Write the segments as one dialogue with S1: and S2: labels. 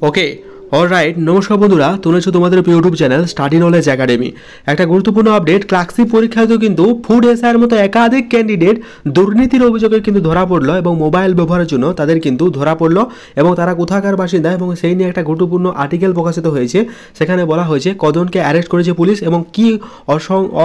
S1: Okay alright, নমস্কার বন্ধুরা, তোমরা হচ্ছে তোমাদের YouTube channel study knowledge academy. একটা গুরুত্বপূর্ণ আপডেট, ক্লার্কশিপ পরীক্ষায় কিন্তু ফুড এসআইয়ের মতো একাধিক ক্যান্ডিডেট দুর্নীতির অভিযোগে কিন্তু ধরা পড়লো এবং মোবাইল ব্যবহারের জন্য তাদের কিন্তু ধরা পড়লো এবং তারা কোথাকার বাসিন্দা এবং সেই নিয়ে একটা গুরুত্বপূর্ণ আর্টিকেল প্রকাশিত হয়েছে। সেখানে বলা হয়েছে কজনকে অ্যারেস্ট করেছে পুলিশ এবং কি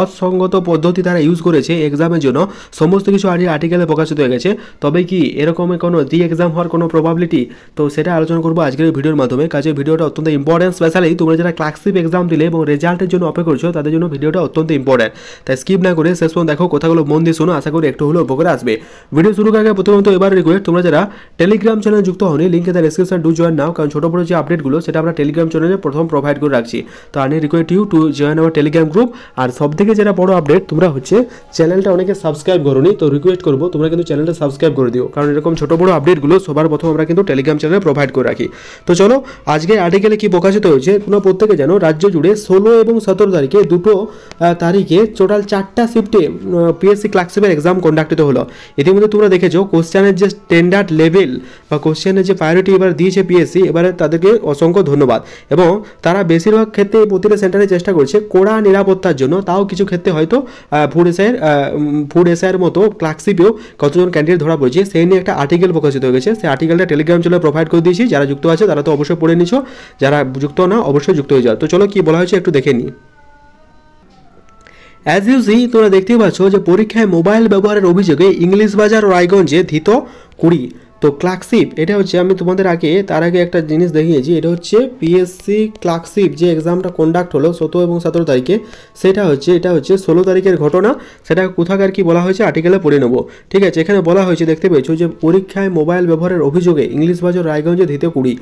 S1: অসঙ্গত পদ্ধতি তারা ইউজ করেছে এক্সামের জন্য, সমস্ত কিছু আর্টিকেলে প্রকাশিত হয়ে গেছে। তবে কি এরকমের কোনো এক্সাম হওয়ার কোনো প্রবাবিলিটি, তো সেটা আলোচনা করবো আজকের ভিডিওর মাধ্যমে। কাজে ভিডিওটা অত্যন্ত ইম্পর্টেন্ট, স্পেশালি তোমরা যারা ক্লার্কশিপ এক্সাম দিলে এবং রেজাল্টের জন্য অপেক্ষা করছো তাদের জন্য ভিডিওটা অত্যন্ত ইম্পর্টেন্ট। তাই স্কিপ না করে শেষ পর্যন্ত দেখো, কথাগুলো মন দিয়ে শোনো, আশা করি একটু হলেও উপকারে আসবে। ভিডিও শুরু করার আগে প্রথমত এবার রিকোয়েস্ট, তোমরা যারা টেলিগ্রাম চ্যানেলে যুক্ত হওনি, লিঙ্কে তার ডেসক্রিপশন ডু জয়েন নাও, কারণ ছোটো বড় যে আপডেটগুলো সেটা আমরা টেলিগ্রাম চ্যানেলে প্রথম প্রোভাইড করে রাখছি। তো I request you to join our Telegram group. আর সব থেকে যেটা বড় আপডেট, তোমরা হচ্ছে চ্যানেলটা অনেকে সাবস্ক্রাইব করোনি, তো রিকোয়েস্ট করবো তোমরা কিন্তু চ্যানেলটা সাবস্ক্রাইব করে দিও, কারণ এরকম ছোটো বড় আপডেটগুলো সবার প্রথম আমরা কিন্তু টেলিগ্রাম চ্যানেলে প্রোভাইড করে রাখি। তো চলো, আজকে আর্টিকেলে কি প্রকাশিত হয়েছে তোমরা প্রত্যেকে জানো। রাজ্য জুড়ে 16 এবং 17 তারিখে দুটো তারিখে টোটাল 4টা শিফটে পিএসসি ক্লার্কশিপের এক্সাম কন্ডাক্টিত হলো। ইতিমধ্যে তোমরা দেখেছো কোশ্চেনের যে স্ট্যান্ডার্ড লেভেল বা কোশ্চেনের যে প্রায়োরিটি এবার দিয়েছে পিএসসি, এবারে তাদেরকে অসংখ্য ধন্যবাদ। এবং তারা বেশিরভাগ ক্ষেত্রে প্রতিটা সেন্টারে চেষ্টা করছে কড়া নিরাপত্তার জন্য। তাও কিছু ক্ষেত্রে হয়তো ফুড এসআইয়ের মতো ক্লার্কশিপেও কতজন ক্যান্ডিডেট ধরা পড়েছে সেই নিয়ে একটা আর্টিকেল প্রকাশিত হয়ে গেছে। সেই আর্টিকেলটা টেলিগ্রাম চ্যানেলে প্রোভাইড করে দিয়েছি, যারা যুক্ত আছে তারা তো অবশ্যই পড়ে নিছো, যারা যুক্ত না অবশ্যই যুক্ত হয়ে যাও। তো চলো কি বলা হয়েছে একটু দেখে নিই। অ্যাজ ইউ সি, তোমরা দেখতেই পাচ্ছ যে পরীক্ষায় মোবাইল ব্যবহারের অভিযোগে ইংলিশ বাজার ও রায়গঞ্জে ধৃত 20। তো ক্লার্কশিপ এটা হচ্ছে, আমি তোমাদের তার আগে একটা জিনিস দেখিয়েছি, এটা হচ্ছে পিএসসি ক্লার্কশিপ যে এক্সামটা কন্ডাক্ট হলো 17 এবং 17 তারিখে, এটা হচ্ছে 16 তারিখের ঘটনা। সেটা কোথাকার কি বলা হয়েছে আর্টিকেলে পড়ে নেবো, ঠিক আছে। এখানে বলা হয়েছে, দেখতে পেয়েছো যে পরীক্ষায় মোবাইল ব্যবহারের অভিযোগে ইংলিশ বাজার রায়গঞ্জে ধৃত 20।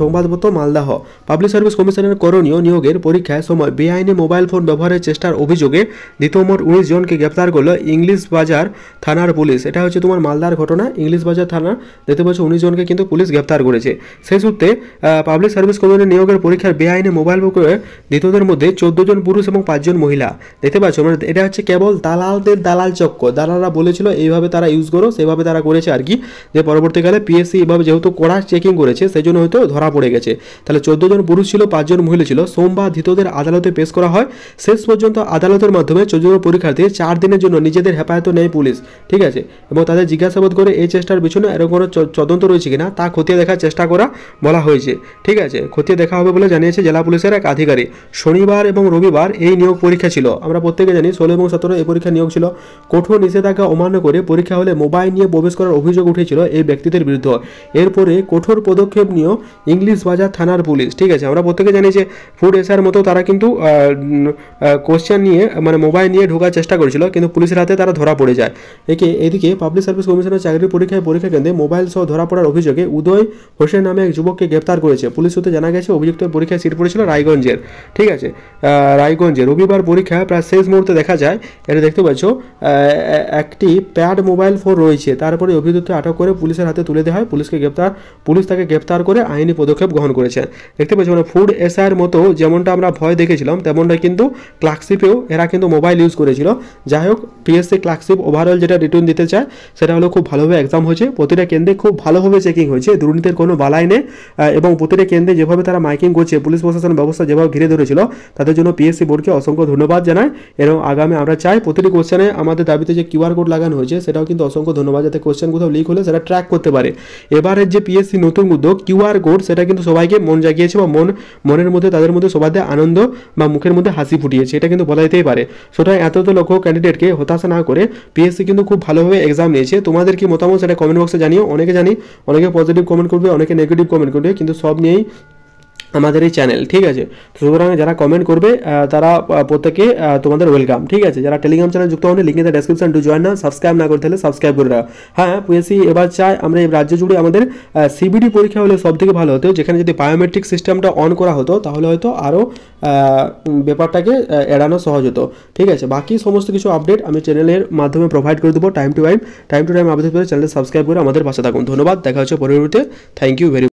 S1: সংবাদপত্র মালদাহ। পাবলিক সার্ভিস কমিশনের করণীয় নিয়োগের পরীক্ষায় সময় বেআইনি মোবাইল ফোন ব্যবহারের চেষ্টার অভিযোগে ধৃত মোট 19 জনকে গ্রেপ্তার করলো ইংলিশ বাজার থানার পুলিশ। এটা হচ্ছে তোমার মালদার ঘটনা। ইংলিশ বাজার থানা দেখতে পাচ্ছ 19 জনকে কিন্তু পুলিশ গ্রেপ্তার করেছে। সেই সূত্রে পাবলিক সার্ভিস কমিশনের নিয়োগের পরীক্ষার বেআইনি মোবাইল করে ধৃতদের মধ্যে 14 জন পুরুষ এবং 5 জন মহিলা। দেখতে পাচ্ছ, মানে এটা হচ্ছে কেবল দালালদের দালাল চক্র। দালালরা বলেছিল এইভাবে তারা ইউজ করো, সেভাবে তারা করেছে আর কি, যে পরবর্তীকালে পিএসসি এভাবে যেহেতু কড়া চেকিং করেছে সেই জন্য হয়তো ধরা পড়ে গেছে। তাহলে 14 জন পুরুষ ছিল, 5 জন মহিলা ছিল। সোমবার ধৃতদের আদালতে পেশ করা হয়। শেষ পর্যন্ত আদালতের মাধ্যমে 14 জন পরীক্ষার্থী 4 দিনের জন্য নিজেদের হেফাজতে নেয় পুলিশ, ঠিক আছে। এবং তাদের জিজ্ঞাসাবাদ করে এই চেষ্টার পিছনে এরকম কোনো তদন্ত রয়েছে কিনা তা খতিয়ে দেখার চেষ্টা করা বলা হয়েছে, ঠিক আছে। খতিয়ে দেখা হবে বলে জানিয়েছে জেলা পুলিশের এক আধিকারিক। শনিবার এবং রবিবার এই নিয়োগ পরীক্ষা ছিল। আমরা প্রত্যেকে জানি 16 এবং 17 এই পরীক্ষা নিয়োগ ছিল। কঠোর নিষেধাজ্ঞা অমান্য করে পরীক্ষা হলে মোবাইল নিয়ে প্রবেশ করার অভিযোগ উঠেছিল এই ব্যক্তিদের বিরুদ্ধে। এরপরে কঠোর পদক্ষেপ নিয়েও ইংলিশ বাজার থানার পুলিশ, ঠিক আছে। আমরা প্রত্যেকে জানি যে ফুড এসআইয়ের মতো তারা কিন্তু কোশ্চেন নিয়ে মানে মোবাইল নিয়ে ঢোকার চেষ্টা করেছিল, কিন্তু পুলিশের হাতে তারা ধরা পড়ে যায়। এদিকে পাবলিক সার্ভিস কমিশনের চাকরির পরীক্ষা কেন্দ্রে মোবাইল সহ ধরা পড়ার অভিযোগে উদয় হোসেন নামে এক যুবককে গ্রেপ্তার করেছে পুলিশ সূত্রে জানা গেছে। অভিযুক্ত পরীক্ষায় সিট পড়েছিল রায়গঞ্জের, ঠিক আছে। রায়গঞ্জে রবিবার পরীক্ষা প্রায় শেষ মুহূর্তে দেখা যায়, এটা দেখতে পাচ্ছ একটি প্যাড মোবাইল ফোন রয়েছে। তারপরে অভিযুক্ত আটক করে পুলিশের হাতে তুলে দেওয়া হয়। পুলিশ তাকে গ্রেপ্তার করে আইনি পদক্ষেপ গ্রহণ করেছে। দেখতে পাচ্ছ, মানে ফুড এসআইয়ের মতো যেমনটা আমরা ভয় দেখেছিলাম তেমনটা কিন্তু ক্লার্কশিপেও এরা কিন্তু মোবাইল ইউজ করেছিল। যাই হোক, পিএসসি ক্লার্কশিপ ওভারঅল যেটা রিটার্ন দিতে চায় সেটা হলো খুব ভালোভাবে এক্সাম হয়েছে, প্রতিটা কেন্দ্রে খুব ভালোভাবে চেকিং হয়েছে, দুর্নীতির কোনো বালাই নেই। এবং প্রতিটা কেন্দ্রে যেভাবে তারা মাইকিং করছে, পুলিশ প্রশাসন ব্যবস্থা যেভাবে ঘিরে ধরেছিল, তাদের জন্য পিএসসি বোর্ডকে অসংখ্য ধন্যবাদ জানায়। এবং আগামী আমরা চাই প্রতিটি কোশ্চেনে আমাদের দাবিতে যে কিউআর কোড লাগানো হয়েছে সেটাও কিন্তু অসংখ্য ধন্যবাদ, যাতে কোশ্চেন কোথাও লিক হলে সেটা ট্র্যাক করতে পারে। এবারের যে পিএসসি নতুন উদ্যোগ কিউআর কোড, সেটা কিন্তু সবাইকে মন জাগিয়েছে বা মনের মধ্যে তাদের মধ্যে সবাই আনন্দ বা মুখের মধ্যে হাসি ফুটিয়েছে, এটা কিন্তু বলা যেতেই পারে। সুতরাং এত লক্ষ ক্যান্ডিডেটকে হতাশা না করে পিএসসি কিন্তু খুব ভালোভাবে এক্সাম নিয়েছে। তোমাদের কি মতামত সেটা কমেন্ট বক্সে জানিও। অনেকে জানি অনেকে পজিটিভ কমেন্ট করবে, অনেকে নেগেটিভ কমেন্ট করবে, কিন্তু সব নিয়েই আমাদের এই চ্যানেল, ঠিক আছে। সুতরাং যারা কমেন্ট করবে তারা প্রত্যেকে তোমাদের ওয়েলকাম, ঠিক আছে। যারা টেলিগ্রাম চ্যানেল যুক্ত হন, লিঙ্কে ডেসক্রিপশন টু জয়েন না, সাবস্ক্রাইব না করে তাহলে সাবস্ক্রাইব করে রাখো। হ্যাঁ, পিএসসি এবার চাই আমরা এই রাজ্য জুড়ে আমাদের সিবিডি পরীক্ষা হলে সব থেকে ভালো হতো, যেখানে যদি বায়োমেট্রিক সিস্টেমটা অন করা হতো তাহলে হয়তো আরও ব্যাপারটাকে এড়ানো সহজ হতো, ঠিক আছে। বাকি সমস্ত কিছু আপডেট আমি চ্যানেলের মাধ্যমে প্রোভাইড করে দেবো টাইম টু টাইম আপডেট করে চ্যানেল সাবস্ক্রাইব করে আমাদের পাশে থাকুন। ধন্যবাদ, দেখা হচ্ছে পরবর্তীতে। Thank you very